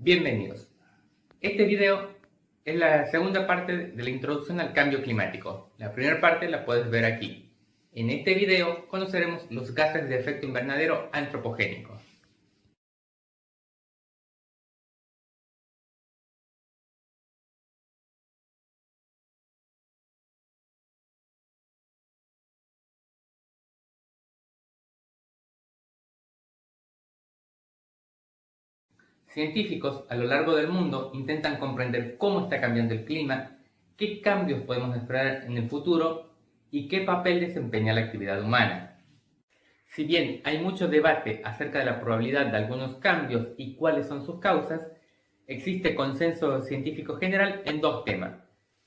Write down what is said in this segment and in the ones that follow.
Bienvenidos. Este video es la segunda parte de la introducción al cambio climático. La primera parte la puedes ver aquí. En este video conoceremos los gases de efecto invernadero antropogénicos. Científicos a lo largo del mundo intentan comprender cómo está cambiando el clima, qué cambios podemos esperar en el futuro y qué papel desempeña la actividad humana. Si bien hay mucho debate acerca de la probabilidad de algunos cambios y cuáles son sus causas, existe consenso científico general en dos temas.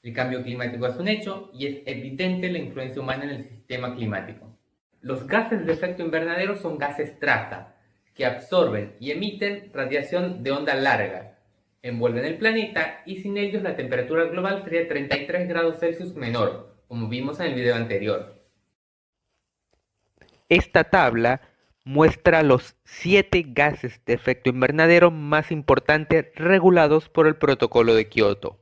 El cambio climático es un hecho y es evidente la influencia humana en el sistema climático. Los gases de efecto invernadero son gases traza, que absorben y emiten radiación de onda larga, envuelven el planeta y sin ellos la temperatura global sería 33 grados Celsius menor, como vimos en el video anterior. Esta tabla muestra los 7 gases de efecto invernadero más importantes regulados por el Protocolo de Kioto.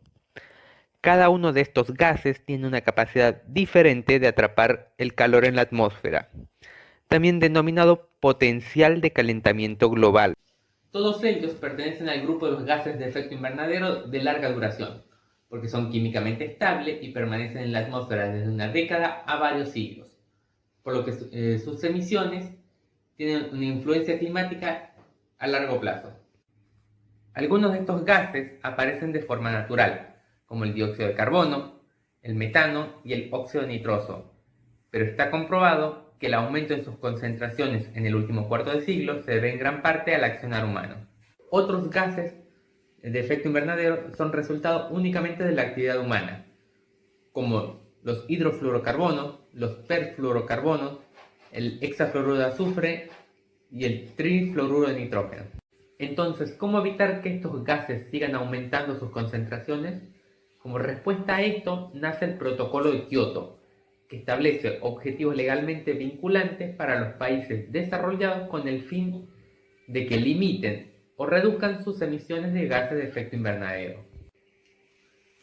Cada uno de estos gases tiene una capacidad diferente de atrapar el calor en la atmósfera, también denominado potencial de calentamiento global. Todos ellos pertenecen al grupo de los gases de efecto invernadero de larga duración, porque son químicamente estables y permanecen en la atmósfera desde una década a varios siglos, por lo que sus emisiones tienen una influencia climática a largo plazo. Algunos de estos gases aparecen de forma natural, como el dióxido de carbono, el metano y el óxido nitroso, pero está comprobado que el aumento en sus concentraciones en el último cuarto de siglo se debe en gran parte al accionar humano. Otros gases de efecto invernadero son resultado únicamente de la actividad humana, como los hidrofluorocarbonos, los perfluorocarbonos, el hexafluoruro de azufre y el trifluoruro de nitrógeno. Entonces, ¿cómo evitar que estos gases sigan aumentando sus concentraciones? Como respuesta a esto nace el Protocolo de Kioto, que establece objetivos legalmente vinculantes para los países desarrollados con el fin de que limiten o reduzcan sus emisiones de gases de efecto invernadero.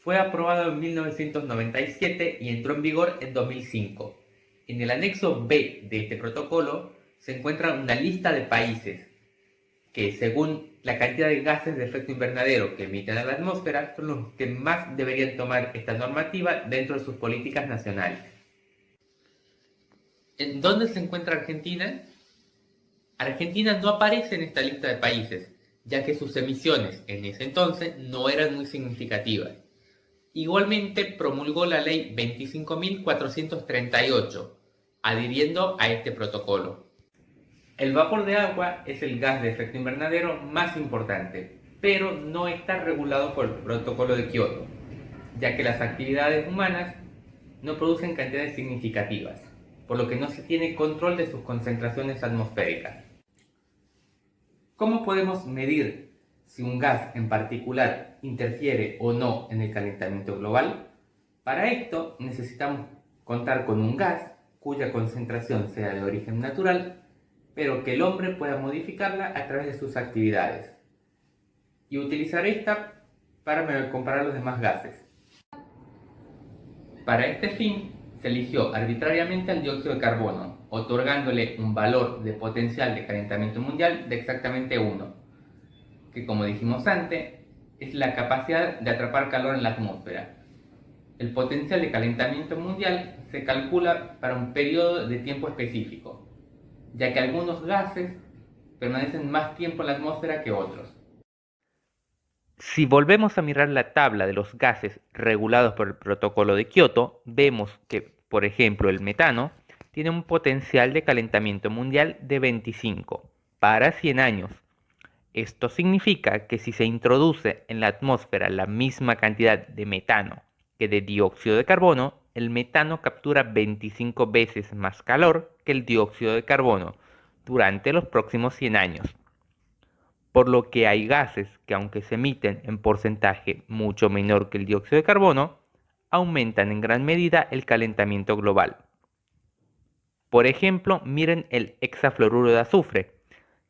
Fue aprobado en 1997 y entró en vigor en 2005. En el anexo B de este protocolo se encuentra una lista de países que, según la cantidad de gases de efecto invernadero que emiten a la atmósfera, son los que más deberían tomar esta normativa dentro de sus políticas nacionales. ¿En dónde se encuentra Argentina? Argentina no aparece en esta lista de países, ya que sus emisiones en ese entonces no eran muy significativas. Igualmente promulgó la ley 25.438, adhiriendo a este protocolo. El vapor de agua es el gas de efecto invernadero más importante, pero no está regulado por el protocolo de Kioto, ya que las actividades humanas no producen cantidades significativas, por lo que no se tiene control de sus concentraciones atmosféricas. ¿Cómo podemos medir si un gas en particular interfiere o no en el calentamiento global? Para esto necesitamos contar con un gas cuya concentración sea de origen natural, pero que el hombre pueda modificarla a través de sus actividades, y utilizar esta para comparar los demás gases. Para este fin, se eligió arbitrariamente al dióxido de carbono, otorgándole un valor de potencial de calentamiento mundial de exactamente 1, que, como dijimos antes, es la capacidad de atrapar calor en la atmósfera. El potencial de calentamiento mundial se calcula para un periodo de tiempo específico, ya que algunos gases permanecen más tiempo en la atmósfera que otros. Si volvemos a mirar la tabla de los gases regulados por el Protocolo de Kioto, vemos que, por ejemplo, el metano tiene un potencial de calentamiento mundial de 25 para 100 años. Esto significa que si se introduce en la atmósfera la misma cantidad de metano que de dióxido de carbono, el metano captura 25 veces más calor que el dióxido de carbono durante los próximos 100 años. Por lo que hay gases que, aunque se emiten en porcentaje mucho menor que el dióxido de carbono, aumentan en gran medida el calentamiento global. Por ejemplo, miren el hexafluoruro de azufre,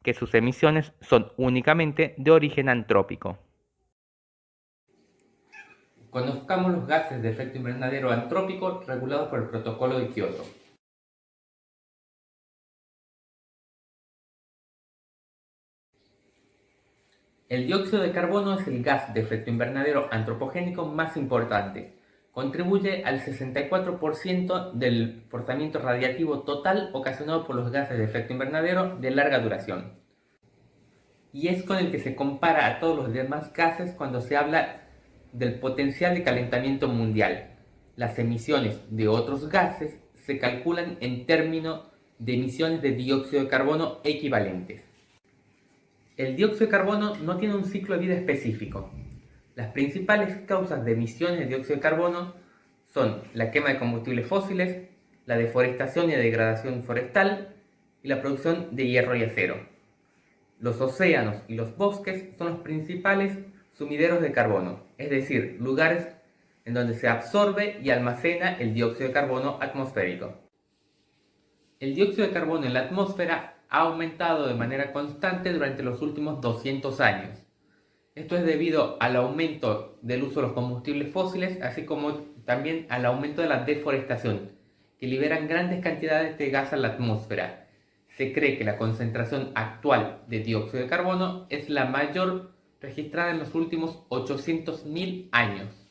que sus emisiones son únicamente de origen antrópico. Conozcamos los gases de efecto invernadero antrópico regulados por el Protocolo de Kioto. El dióxido de carbono es el gas de efecto invernadero antropogénico más importante. Contribuye al 64% del forzamiento radiativo total ocasionado por los gases de efecto invernadero de larga duración. Y es con el que se compara a todos los demás gases cuando se habla del potencial de calentamiento mundial. Las emisiones de otros gases se calculan en términos de emisiones de dióxido de carbono equivalentes. El dióxido de carbono no tiene un ciclo de vida específico. Las principales causas de emisiones de dióxido de carbono son la quema de combustibles fósiles, la deforestación y la degradación forestal y la producción de hierro y acero. Los océanos y los bosques son los principales sumideros de carbono, es decir, lugares en donde se absorbe y almacena el dióxido de carbono atmosférico. El dióxido de carbono en la atmósfera ha aumentado de manera constante durante los últimos 200 años. Esto es debido al aumento del uso de los combustibles fósiles, así como también al aumento de la deforestación, que liberan grandes cantidades de gas a la atmósfera. Se cree que la concentración actual de dióxido de carbono es la mayor registrada en los últimos 800.000 años.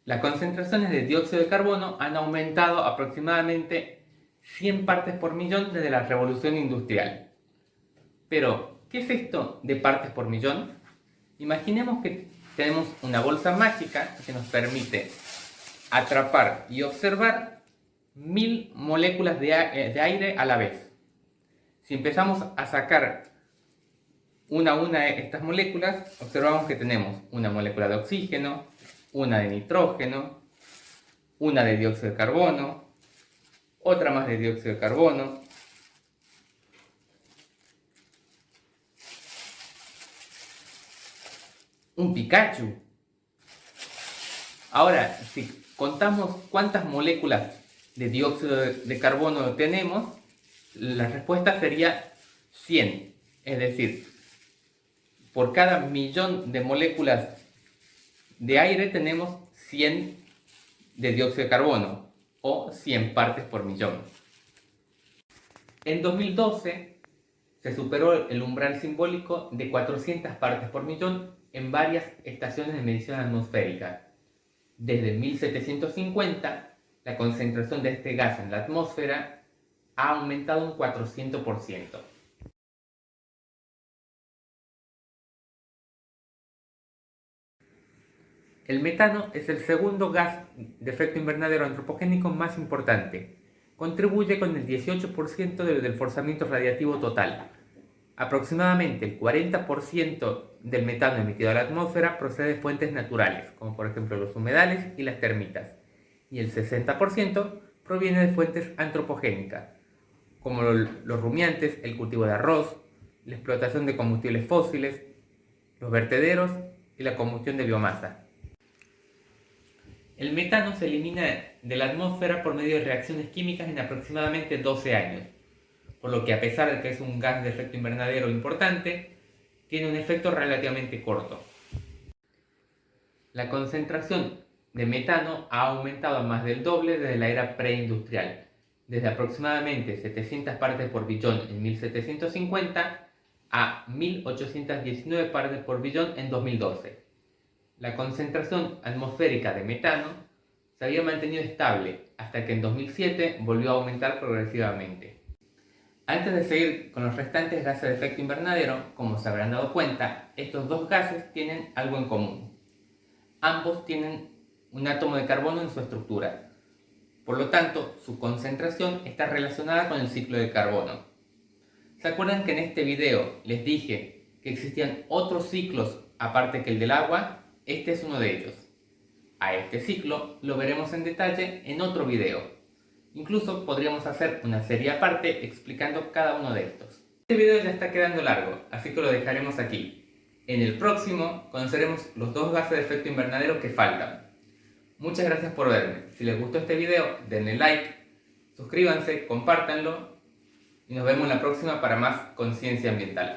Las concentraciones de dióxido de carbono han aumentado aproximadamente 100 partes por millón desde la revolución industrial. Pero, ¿qué es esto de partes por millón? Imaginemos que tenemos una bolsa mágica que nos permite atrapar y observar 1000 moléculas de aire a la vez. Si empezamos a sacar una a una de estas moléculas, observamos que tenemos una molécula de oxígeno, una de nitrógeno, una de dióxido de carbono, otra más de dióxido de carbono, un Pikachu. Ahora, si contamos cuántas moléculas de dióxido de carbono tenemos, la respuesta sería 100. Es decir, por cada millón de moléculas de aire tenemos 100 de dióxido de carbono, o 100 partes por millón. En 2012 se superó el umbral simbólico de 400 partes por millón en varias estaciones de medición atmosférica. Desde 1750, la concentración de este gas en la atmósfera ha aumentado un 400%. El metano es el segundo gas de efecto invernadero antropogénico más importante. Contribuye con el 18% del forzamiento radiativo total. Aproximadamente el 40% del metano emitido a la atmósfera procede de fuentes naturales, como por ejemplo los humedales y las termitas, y el 60% proviene de fuentes antropogénicas, como los rumiantes, el cultivo de arroz, la explotación de combustibles fósiles, los vertederos y la combustión de biomasa. El metano se elimina de la atmósfera por medio de reacciones químicas en aproximadamente 12 años, por lo que a pesar de que es un gas de efecto invernadero importante, tiene un efecto relativamente corto. La concentración de metano ha aumentado a más del doble desde la era preindustrial, desde aproximadamente 700 partes por billón en 1750 a 1819 partes por billón en 2012. La concentración atmosférica de metano se había mantenido estable hasta que en 2007 volvió a aumentar progresivamente. Antes de seguir con los restantes gases de efecto invernadero, como se habrán dado cuenta, estos dos gases tienen algo en común. Ambos tienen un átomo de carbono en su estructura. Por lo tanto, su concentración está relacionada con el ciclo de carbono. ¿Se acuerdan que en este video les dije que existían otros ciclos aparte que el del agua? Este es uno de ellos. A este ciclo lo veremos en detalle en otro video. Incluso podríamos hacer una serie aparte explicando cada uno de estos. Este video ya está quedando largo, así que lo dejaremos aquí. En el próximo conoceremos los dos gases de efecto invernadero que faltan. Muchas gracias por verme. Si les gustó este video, denle like, suscríbanse, compártanlo. y nos vemos en la próxima para más conciencia ambiental.